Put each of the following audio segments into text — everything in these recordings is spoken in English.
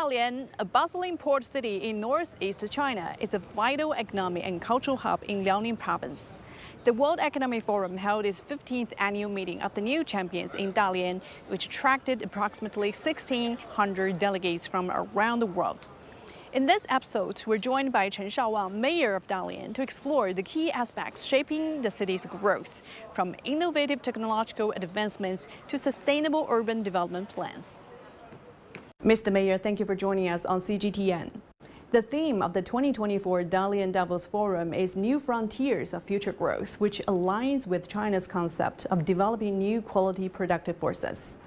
Dalian, a bustling port city in northeast China, is a vital economic and cultural hub in Liaoning province. The World Economic Forum held its 15th annual meeting of the new champions in Dalian, which attracted approximately 1,600 delegates from around the world. In this episode, we're joined by Chen Shaowang, mayor of Dalian, to explore the key aspects shaping the city's growth, from innovative technological advancements to sustainable urban development plans. Mr. Mayor, thank you for joining us on CGTN. The theme of the 2024 Dalian Davos Forum is New Frontiers of Future Growth, which aligns with China's concept of developing new quality productive forces.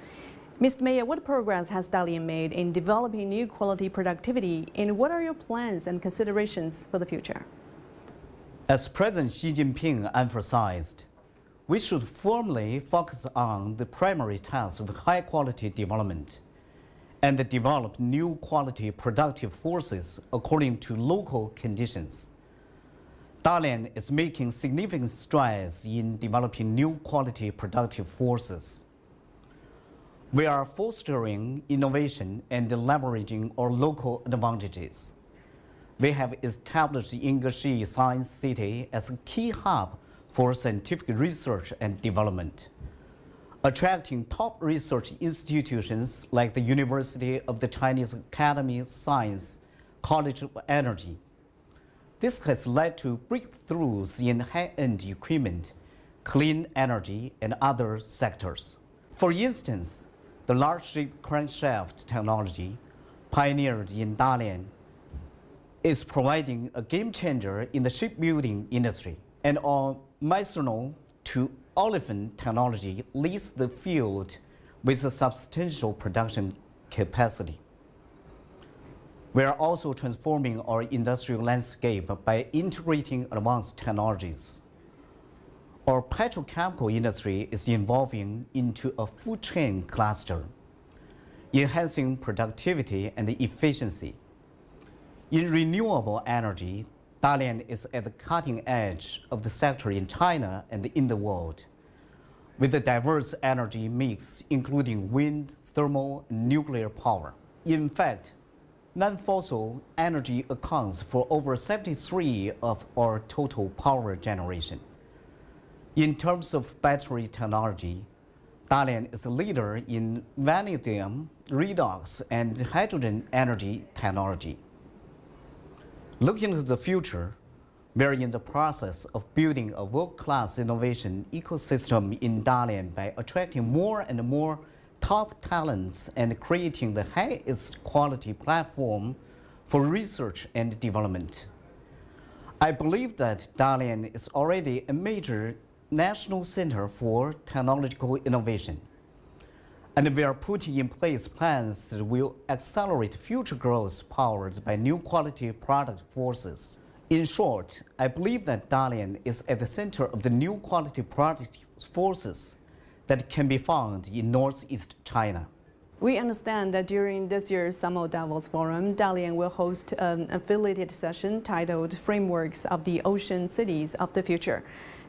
Mr. Mayor, what progress has Dalian made in developing new quality productivity, and what are your plans and considerations for the future? As President Xi Jinping emphasized, we should firmly focus on the primary task of high-quality development and develop new quality productive forces according to local conditions. Dalian is making significant strides in developing new quality productive forces. We are fostering innovation and leveraging our local advantages. We have established Yingshi Science City as a key hub for scientific research and development, attracting top research institutions like the University of the Chinese Academy of Science, College of Energy. This has led to breakthroughs in high-end equipment, clean energy, and other sectors. For instance, the large-ship crankshaft technology pioneered in Dalian is providing a game changer in the shipbuilding industry, and our methanol to olefin technology leads the field with a substantial production capacity. We are also transforming our industrial landscape by integrating advanced technologies. Our petrochemical industry is evolving into a food chain cluster, enhancing productivity and efficiency. In renewable energy, Dalian is at the cutting edge of the sector in China and in the world, with a diverse energy mix including wind, thermal, and nuclear power. In fact, non-fossil energy accounts for over 73% of our total power generation. In terms of battery technology, Dalian is a leader in vanadium redox and hydrogen energy technology. Looking to the future, we are in the process of building a world-class innovation ecosystem in Dalian by attracting more and more top talents and creating the highest quality platform for research and development. I believe that Dalian is already a major national center for technological innovation, and we are putting in place plans that will accelerate future growth powered by new quality product forces. In short, I believe that Dalian is at the center of the new quality product forces that can be found in Northeast China. We understand that during this year's Summer Davos Forum, Dalian will host an affiliated session titled Frameworks of the Ocean Cities of the Future.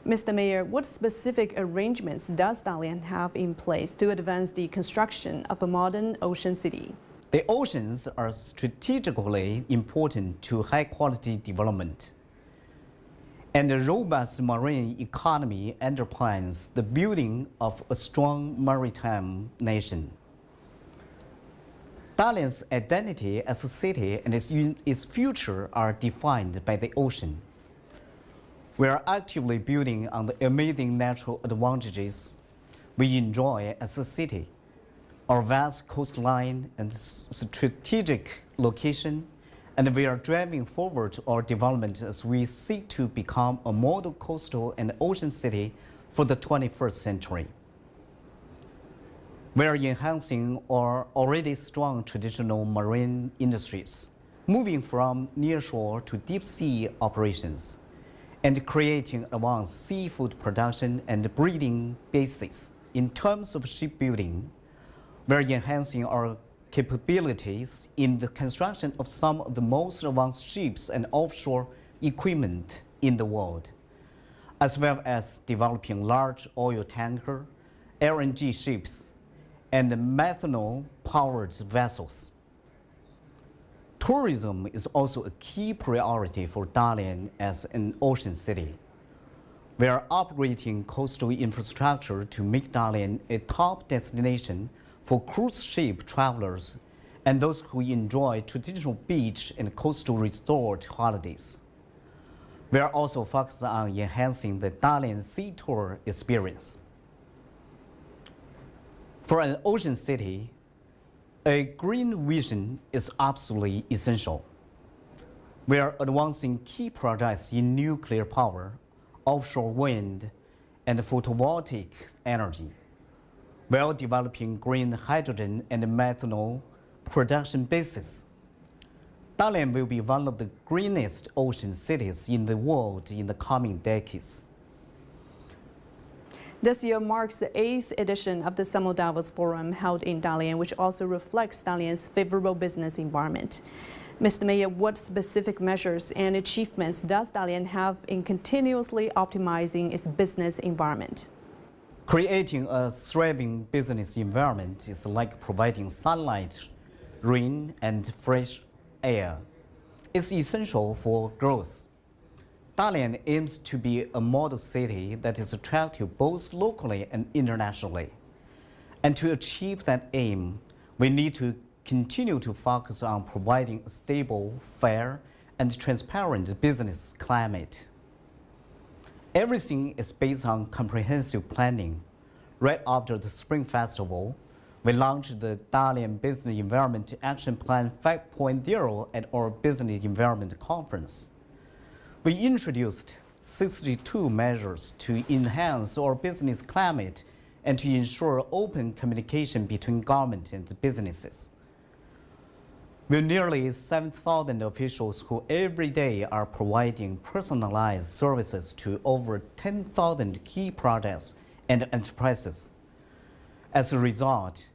Mr. Mayor, what specific arrangements does Dalian have in place to advance the construction of a modern ocean city? The oceans are strategically important to high-quality development, and a robust marine economy underpins the building of a strong maritime nation. Dalian's identity as a city and its future are defined by the ocean. We are actively building on the amazing natural advantages we enjoy as a city. Our vast coastline and strategic location, and we are driving forward our development as we seek to become a model coastal and ocean city for the 21st century. We are enhancing our already strong traditional marine industries, moving from nearshore to deep-sea operations, and creating advanced seafood production and breeding bases. In terms of shipbuilding, we are enhancing our capabilities in the construction of some of the most advanced ships and offshore equipment in the world, as well as developing large oil tanker, LNG ships, and methanol-powered vessels. Tourism is also a key priority for Dalian as an ocean city. We are upgrading coastal infrastructure to make Dalian a top destination for cruise ship travelers and those who enjoy traditional beach and coastal resort holidays. We are also focused on enhancing the Dalian sea tour experience. For an ocean city, a green vision is absolutely essential. We are advancing key projects in nuclear power, offshore wind, and photovoltaic energy, while developing green hydrogen and methanol production bases. Dalian will be one of the greenest ocean cities in the world in the coming decades. This year marks the 8th edition of the Summer Davos Forum held in Dalian, which also reflects Dalian's favorable business environment. Mr. Mayor, what specific measures and achievements does Dalian have in continuously optimizing its business environment? Creating a thriving business environment is like providing sunlight, rain, and fresh air. It's essential for growth. Dalian aims to be a model city that is attractive both locally and internationally. And to achieve that aim, we need to continue to focus on providing a stable, fair, and transparent business climate. Everything is based on comprehensive planning. Right after the Spring Festival, we launched the Dalian Business Environment Action Plan 5.0 at our Business Environment Conference. We introduced 62 measures to enhance our business climate and to ensure open communication between government and businesses. With nearly 7,000 officials who every day are providing personalized services to over 10,000 key projects and enterprises. As a result,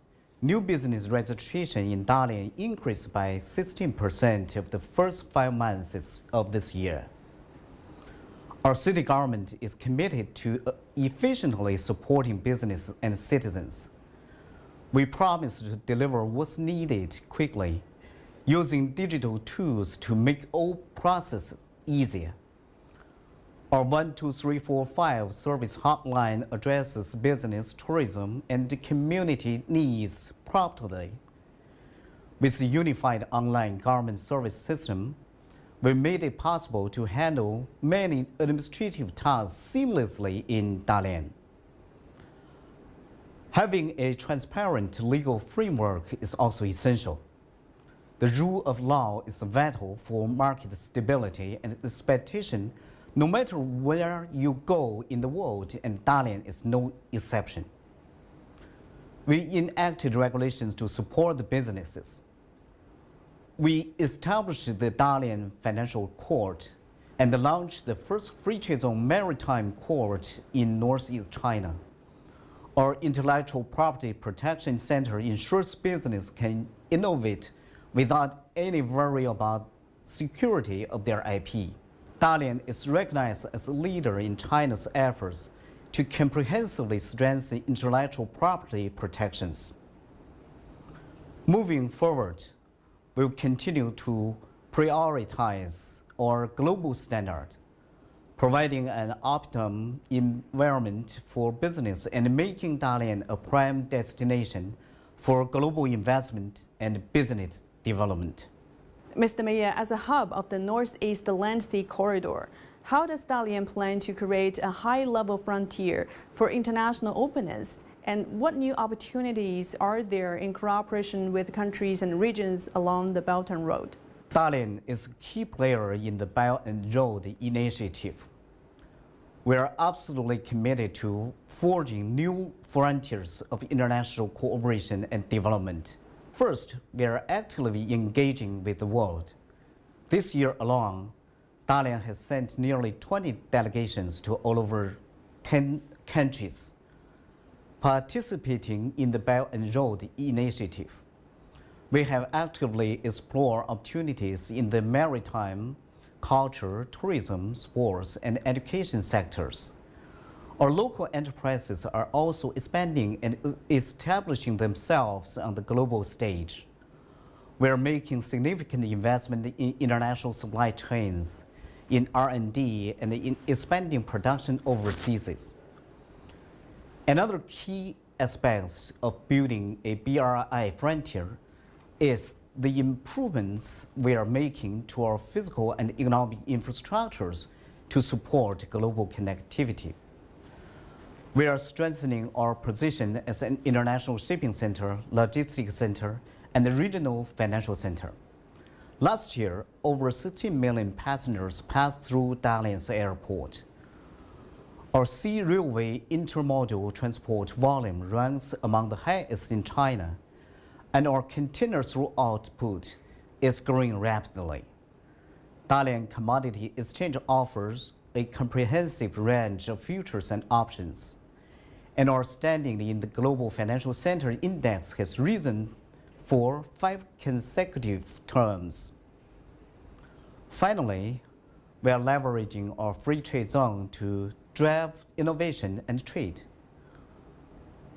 new business registration in Dalian increased by 16% of the first 5 months of this year. Our city government is committed to efficiently supporting business and citizens. We promise to deliver what's needed quickly, using digital tools to make all processes easier. Our 12345 service hotline addresses business, tourism, and community needs promptly. With a unified online government service system, we made it possible to handle many administrative tasks seamlessly in Dalian. Having a transparent legal framework is also essential. The rule of law is vital for market stability and expectation, no matter where you go in the world, and Dalian is no exception. We enacted regulations to support the businesses. We established the Dalian Financial Court and launched the first free trade zone maritime court in Northeast China. Our Intellectual Property Protection Center ensures business can innovate without any worry about security of their IP. Dalian is recognized as a leader in China's efforts to comprehensively strengthen intellectual property protections. Moving forward, we'll continue to prioritize our global standard, providing an optimum environment for business and making Dalian a prime destination for global investment and business development. Mr. Mayor, as a hub of the Northeast Land Sea Corridor, how does Dalian plan to create a high-level frontier for international openness? And what new opportunities are there in cooperation with countries and regions along the Belt and Road? Dalian is a key player in the Belt and Road initiative. We are absolutely committed to forging new frontiers of international cooperation and development. First, we are actively engaging with the world. This year alone, Dalian has sent nearly 20 delegations to all over 10 countries, participating in the Belt and Road initiative. We have actively explored opportunities in the maritime, culture, tourism, sports, and education sectors. Our local enterprises are also expanding and establishing themselves on the global stage. We are making significant investment in international supply chains, in R&D, and in expanding production overseas. Another key aspect of building a BRI frontier is the improvements we are making to our physical and economic infrastructures to support global connectivity. We are strengthening our position as an international shipping center, logistics center, and a regional financial center. Last year, over 16 million passengers passed through Dalian's airport. Our sea railway intermodal transport volume ranks among the highest in China, and our container through output is growing rapidly. Dalian Commodity Exchange offers a comprehensive range of futures and options, and our standing in the Global Financial Center Index has risen for 5 consecutive terms. Finally, we are leveraging our free trade zone to drive innovation and trade.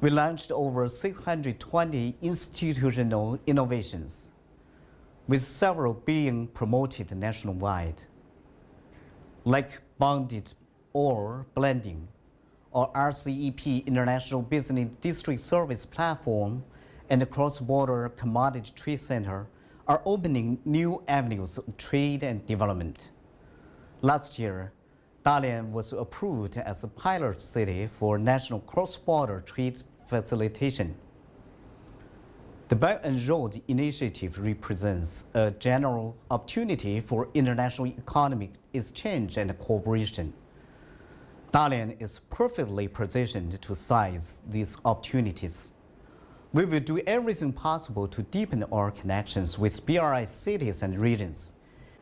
We launched over 620 institutional innovations, with several being promoted nationwide, like bonded ore blending, or RCEP International Business District Service Platform, and the Cross-Border Commodity Trade Center are opening new avenues of trade and development. Last year, Dalian was approved as a pilot city for national cross-border trade facilitation. The Belt and Road Initiative represents a general opportunity for international economic exchange and cooperation. Dalian is perfectly positioned to seize these opportunities. We will do everything possible to deepen our connections with BRI cities and regions.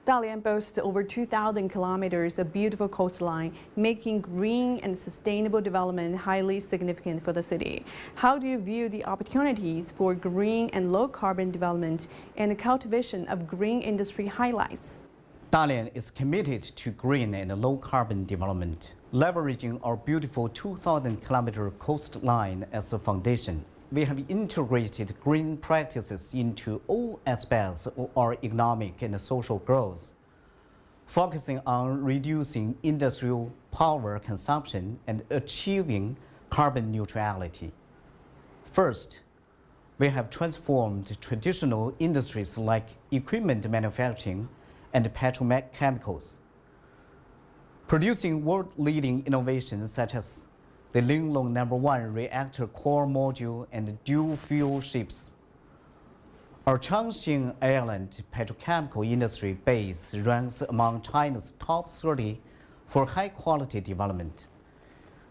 Dalian boasts over 2,000 kilometers of beautiful coastline, making green and sustainable development highly significant for the city. How do you view the opportunities for green and low-carbon development and the cultivation of green industry highlights? Dalian is committed to green and low-carbon development, leveraging our beautiful 2,000-kilometer coastline as a foundation. We have integrated green practices into all aspects of our economic and social growth, focusing on reducing industrial power consumption and achieving carbon neutrality. First, we have transformed traditional industries like equipment manufacturing and petrochemicals, producing world-leading innovations such as the Linglong #1 reactor core module and dual-fuel ships. Our Changxing Island petrochemical industry base ranks among China's top 30 for high-quality development,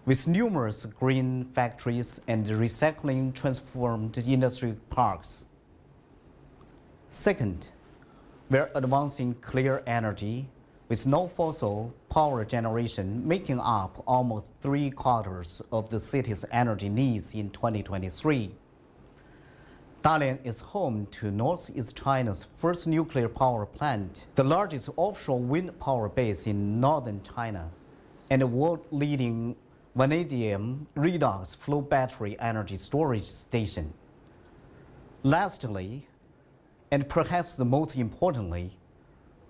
with numerous green factories and recycling transformed industry parks. Second, we're advancing clear energy, with no fossil power generation making up almost 3/4 of the city's energy needs in 2023. Dalian is home to Northeast China's first nuclear power plant, the largest offshore wind power base in northern China, and a world-leading vanadium redox flow battery energy storage station. Lastly, and perhaps the most importantly,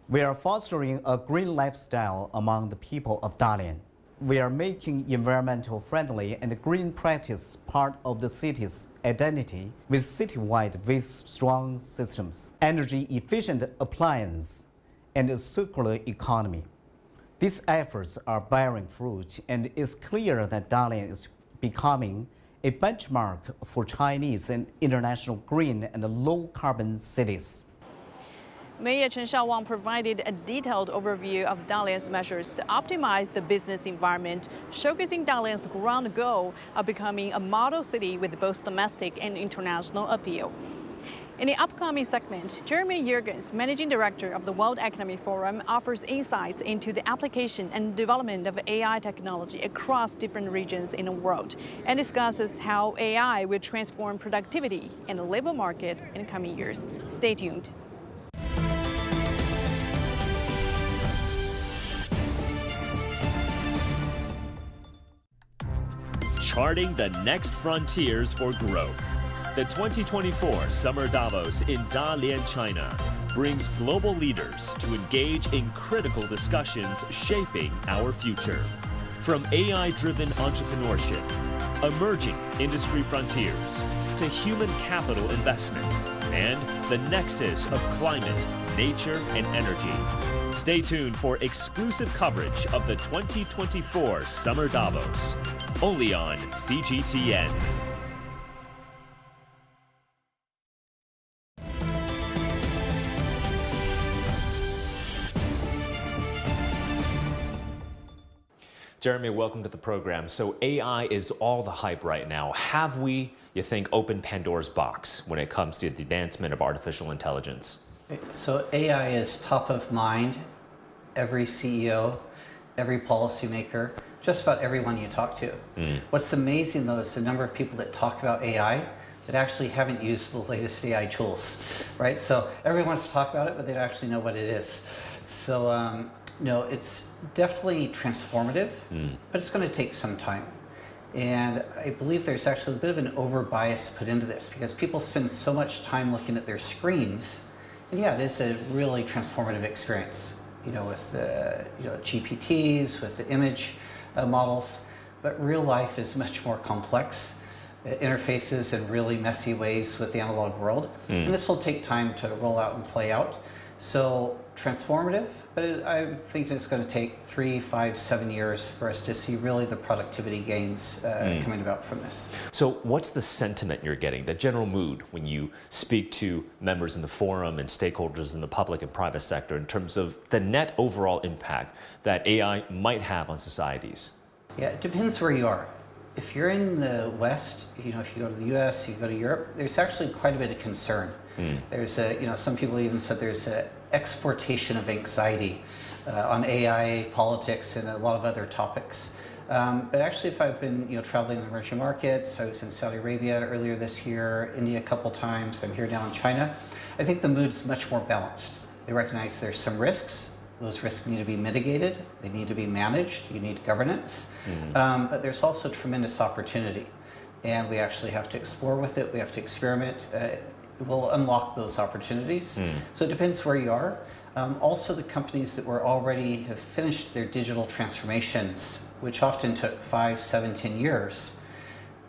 we are fostering a green lifestyle among the people of Dalian. We are making environmental friendly and green practice part of the city's identity with citywide waste-strong systems, energy-efficient appliance, and a circular economy. These efforts are bearing fruit, and it's clear that Dalian is becoming a benchmark for Chinese and international green and low-carbon cities. Mayor Chen Shaowang provided a detailed overview of Dalian's measures to optimize the business environment, showcasing Dalian's grand goal of becoming a model city with both domestic and international appeal. In the upcoming segment, Jeremy Jurgens, Managing Director of the World Economic Forum, offers insights into the application and development of AI technology across different regions in the world and discusses how AI will transform productivity and the labor market in the coming years. Stay tuned. Charting the next frontiers for growth. The 2024 Summer Davos in Dalian, China, brings global leaders to engage in critical discussions shaping our future. From AI-driven entrepreneurship, emerging industry frontiers, to human capital investment, and the nexus of climate, nature, and energy. Stay tuned for exclusive coverage of the 2024 Summer Davos, only on CGTN. Jeremy, welcome to the program. So AI is all the hype right now. Have we, you think, opened Pandora's box when it comes to the advancement of artificial intelligence? So AI is top of mind. Every CEO, every policymaker, just about everyone you talk to. What's amazing though is the number of people that talk about AI that actually haven't used the latest AI tools, right? So everyone wants to talk about it, but they don't actually know what it is. So no, it's definitely transformative, but it's going to take some time. And I believe there's actually a bit of an over bias put into this because people spend so much time looking at their screens. And yeah, it is a really transformative experience, with the GPTs, with the image models, but real life is much more complex. It interfaces in really messy ways with the analog world. And this will take time to roll out and play out. So transformative, but I think it's going to take 3, 5, 7 years for us to see really the productivity gains coming about from this. So what's the sentiment you're getting, the general mood when you speak to members in the forum and stakeholders in the public and private sector in terms of the net overall impact that AI might have on societies? Yeah, it depends where you are. If you're in the West, if you go to the US, you go to Europe, there's actually quite a bit of concern. There's some people even said there's an exportation of anxiety on AI, politics, and a lot of other topics. But actually, if I've been traveling in emerging markets, I was in Saudi Arabia earlier this year, India a couple times, I'm here now in China, I think the mood's much more balanced. They recognize there's some risks. Those risks need to be mitigated. They need to be managed. You need governance. But there's also tremendous opportunity. And we actually have to explore with it. We have to experiment. Will unlock those opportunities. So it depends where you are. Also the companies that were already have finished their digital transformations, which often took 5, 7, 10 years,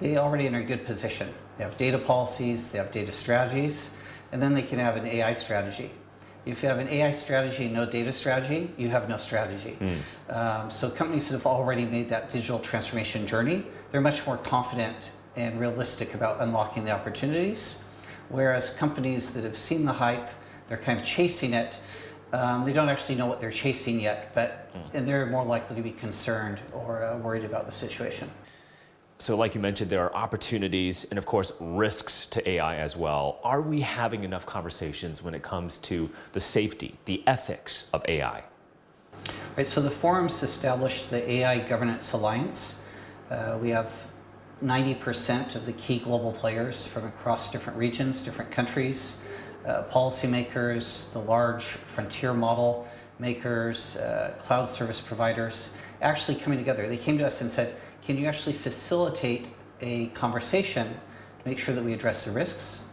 they already in a good position. They have data policies, they have data strategies, and then they can have an AI strategy. If you have an AI strategy and no data strategy, you have no strategy. So companies that have already made that digital transformation journey, they're much more confident and realistic about unlocking the opportunities. Whereas companies that have seen the hype, they're kind of chasing it. They don't actually know what they're chasing yet, and they're more likely to be concerned or worried about the situation. So like you mentioned, there are opportunities and of course risks to AI as well. Are we having enough conversations when it comes to the safety, the ethics of AI? Right, so the forum's established the AI Governance Alliance. We have 90% of the key global players from across different regions, different countries, policymakers, the large frontier model makers, cloud service providers, actually coming together. They came to us and said, can you actually facilitate a conversation to make sure that we address the risks,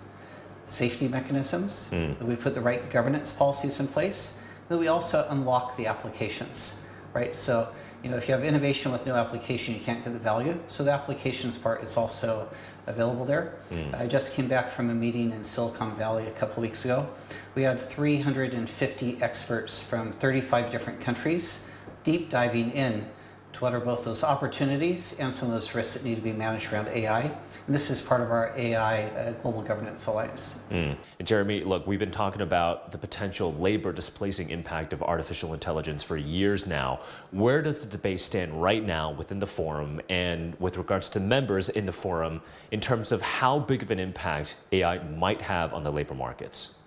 safety mechanisms, that we put the right governance policies in place, that we also unlock the applications, right? So, if you have innovation with no application, you can't get the value. So the applications part is also available there. I just came back from a meeting in Silicon Valley a couple of weeks ago. We had 350 experts from 35 different countries, deep diving in to what are both those opportunities and some of those risks that need to be managed around AI. And this is part of our AI Global Governance Alliance. And Jeremy, look, we've been talking about the potential labor displacing impact of artificial intelligence for years now. Where does the debate stand right now within the forum and with regards to members in the forum in terms of how big of an impact AI might have on the labor markets?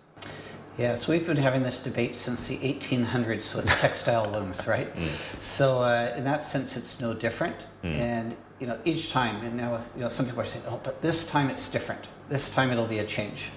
Yeah, so we've been having this debate since the 1800s with textile looms, right? So in that sense, it's no different. And each time, and now some people are saying, oh, but this time it's different. This time it'll be a change.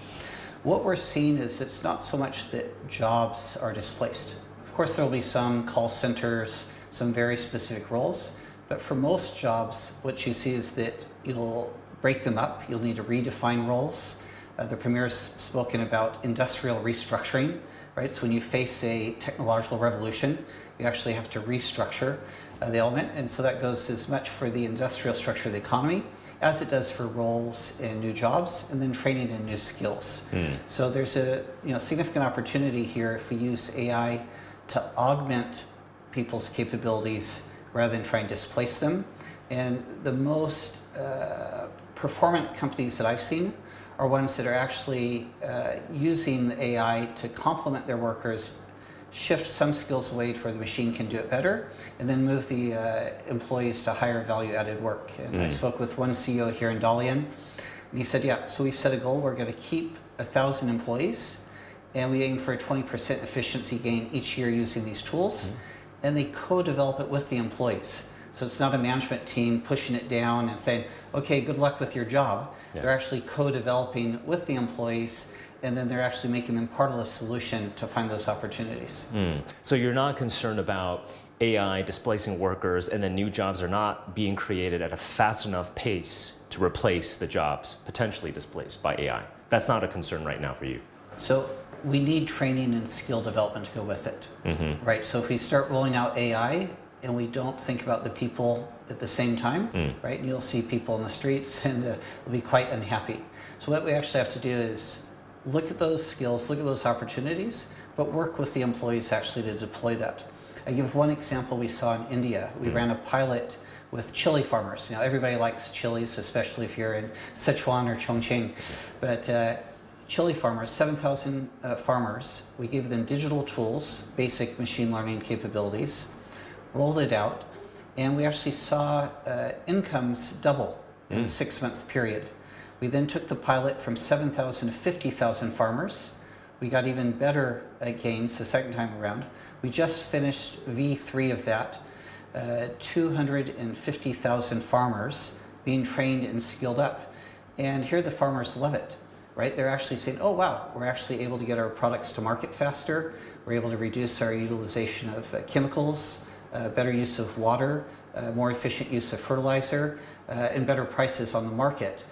What we're seeing is it's not so much that jobs are displaced. Of course, there'll be some call centers, some very specific roles, but for most jobs, what you see is that you'll break them up. You'll need to redefine roles. The Premier's spoken about industrial restructuring, right? So when you face a technological revolution, you actually have to restructure the element. And so that goes as much for the industrial structure of the economy as it does for roles in new jobs and then training in new skills. So there's a significant opportunity here if we use AI to augment people's capabilities rather than try and displace them. And the most performant companies that I've seen are ones that are actually using the AI to complement their workers, shift some skills away to where the machine can do it better, and then move the employees to higher value added work. And I spoke with one CEO here in Dalian, and he said, yeah, so we've set a goal, we're going to keep 1,000 employees, and we aim for a 20% efficiency gain each year using these tools, and they co-develop it with the employees. So it's not a management team pushing it down and saying, okay, good luck with your job. They're actually co-developing with the employees, and then they're actually making them part of the solution to find those opportunities. So you're not concerned about AI displacing workers and then new jobs are not being created at a fast enough pace to replace the jobs potentially displaced by AI. That's not a concern right now for you. So we need training and skill development to go with it, right? So if we start rolling out AI and we don't think about the people at the same time, right? And you'll see people in the streets and they'll be quite unhappy. So what we actually have to do is look at those skills, look at those opportunities, but work with the employees actually to deploy that. I give one example we saw in India. We ran a pilot with chili farmers. Now everybody likes chilies, especially if you're in Sichuan or Chongqing, but chili farmers, 7,000 farmers, we gave them digital tools, basic machine learning capabilities, rolled it out, and we actually saw incomes double in a 6-month period. We then took the pilot from 7,000 to 50,000 farmers. We got even better gains the second time around. We just finished V3 of that, 250,000 farmers being trained and skilled up. And here the farmers love it, right? They're actually saying, oh wow, we're actually able to get our products to market faster. We're able to reduce our utilization of chemicals, better use of water, more efficient use of fertilizer, and better prices on the market.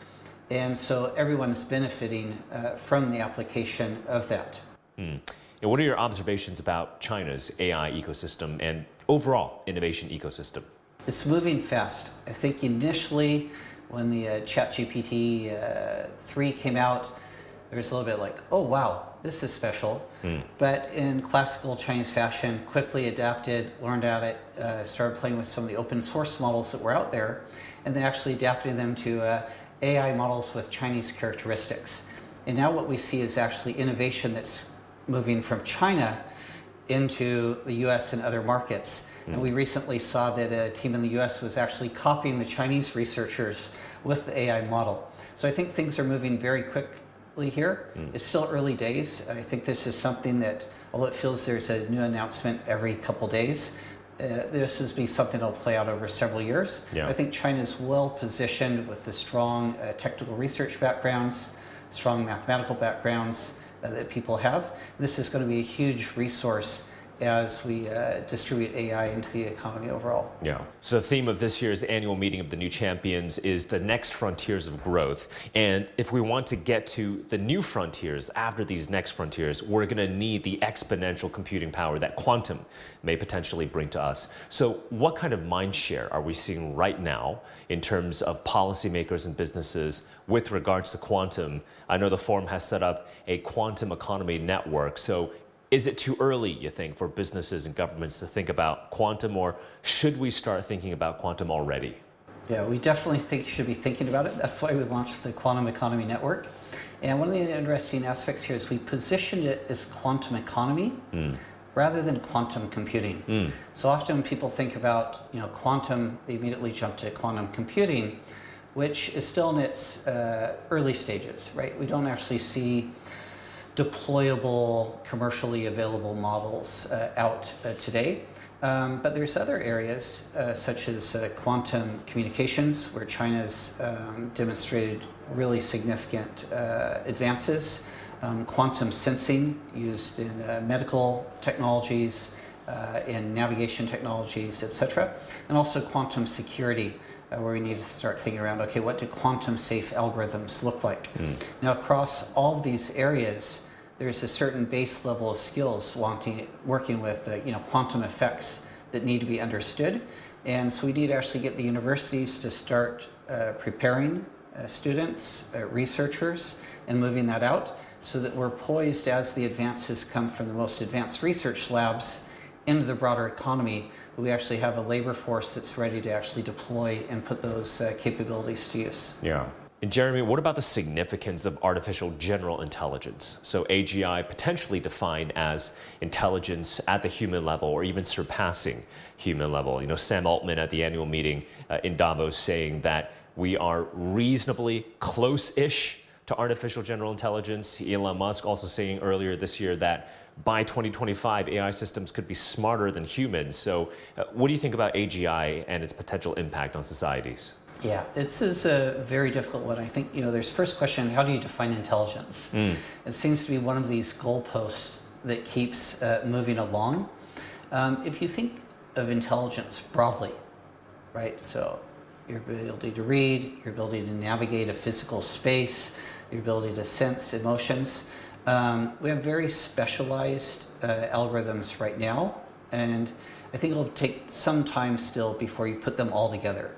And so everyone's benefiting from the application of that. And what are your observations about China's AI ecosystem and overall innovation ecosystem? It's moving fast. I think initially when the ChatGPT 3 came out, there was a little bit like, oh wow, this is special. But in classical Chinese fashion, quickly adapted, learned at it, started playing with some of the open source models that were out there, and then actually adapting them to AI models with Chinese characteristics. And now what we see is actually innovation that's moving from China into the US and other markets. And we recently saw that a team in the US was actually copying the Chinese researchers with the AI model. So I think things are moving very quickly here. It's still early days. I think this is something that, although it feels there's a new announcement every couple days, this is be something that'll play out over several years. I think China's well positioned with the strong technical research backgrounds, strong mathematical backgrounds that people have. This is going to be a huge resource as we distribute AI into the economy overall. So the theme of this year's annual meeting of the new champions is the next frontiers of growth. And if we want to get to the new frontiers after these next frontiers, we're going to need the exponential computing power that quantum may potentially bring to us. So what kind of mind share are we seeing right now in terms of policymakers and businesses with regards to quantum? I know the forum has set up a quantum economy network. So is it too early, you think, for businesses and governments to think about quantum, or should we start thinking about quantum already? Yeah, we definitely think you should be thinking about it. That's why we launched the Quantum Economy Network. And one of the interesting aspects here is we positioned it as quantum economy rather than quantum computing. So often when people think about quantum, they immediately jump to quantum computing, which is still in its early stages, right? We don't actually see deployable, commercially available models out today. But there's other areas such as quantum communications, where China's demonstrated really significant advances. Quantum sensing used in medical technologies, in navigation technologies, etc. And also quantum security, where we need to start thinking around, okay, what do quantum safe algorithms look like? Now, across all of these areas, there's a certain base level of skills working with quantum effects that need to be understood. And so we need to actually get the universities to start preparing students, researchers, and moving that out so that we're poised as the advances come from the most advanced research labs into the broader economy. We actually have a labor force that's ready to actually deploy and put those capabilities to use. Yeah. And Jeremy, what about the significance of artificial general intelligence? So AGI potentially defined as intelligence at the human level or even surpassing human level. You know, Sam Altman at the annual meeting in Davos saying that we are reasonably close-ish to artificial general intelligence. Elon Musk also saying earlier this year that by 2025, AI systems could be smarter than humans. So what do you think about AGI and its potential impact on societies? Yeah, this is a very difficult one. I think, there's first question, how do you define intelligence? It seems to be one of these goalposts that keeps moving along. If you think of intelligence broadly, right? So your ability to read, your ability to navigate a physical space, your ability to sense emotions. We have very specialized algorithms right now, and I think it'll take some time still before you put them all together.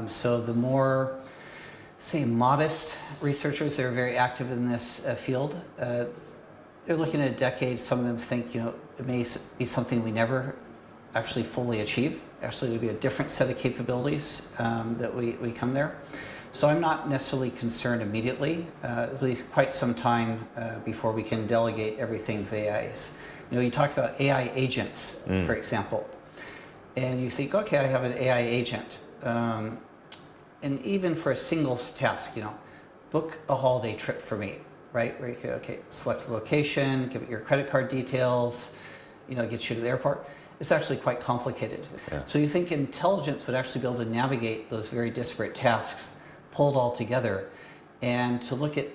So the more, say, modest researchers that are very active in this field, they're looking at a decade. Some of them think, it may be something we never actually fully achieve. Actually, it'll be a different set of capabilities that we come there. So I'm not necessarily concerned immediately. It'll be quite some time before we can delegate everything to the AIs. You talk about AI agents, for example, and you think, okay, I have an AI agent. And even for a single task, book a holiday trip for me, right? Where you can, okay, select the location, give it your credit card details, get you to the airport. It's actually quite complicated. Yeah. So you think intelligence would actually be able to navigate those very disparate tasks, pull it all together, and to look at,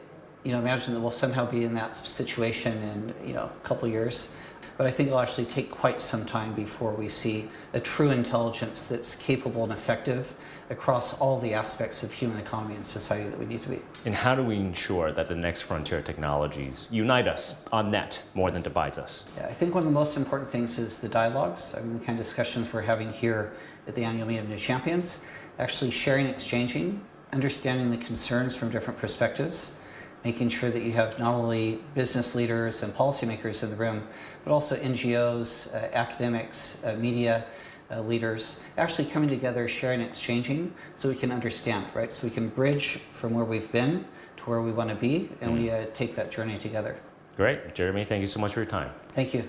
imagine that we'll somehow be in that situation in, a couple years. But I think it'll actually take quite some time before we see a true intelligence that's capable and effective across all the aspects of human economy and society that we need to be. And how do we ensure that the next frontier technologies unite us on net more than divides us? Yeah, I think one of the most important things is the dialogues. I mean, the kind of discussions we're having here at the annual meeting of New Champions, actually sharing, exchanging, understanding the concerns from different perspectives, making sure that you have not only business leaders and policymakers in the room, but also NGOs, academics, media leaders, actually coming together, sharing, exchanging, so we can understand, right? So we can bridge from where we've been to where we want to be, and we take that journey together. Great. Jeremy, thank you so much for your time. Thank you.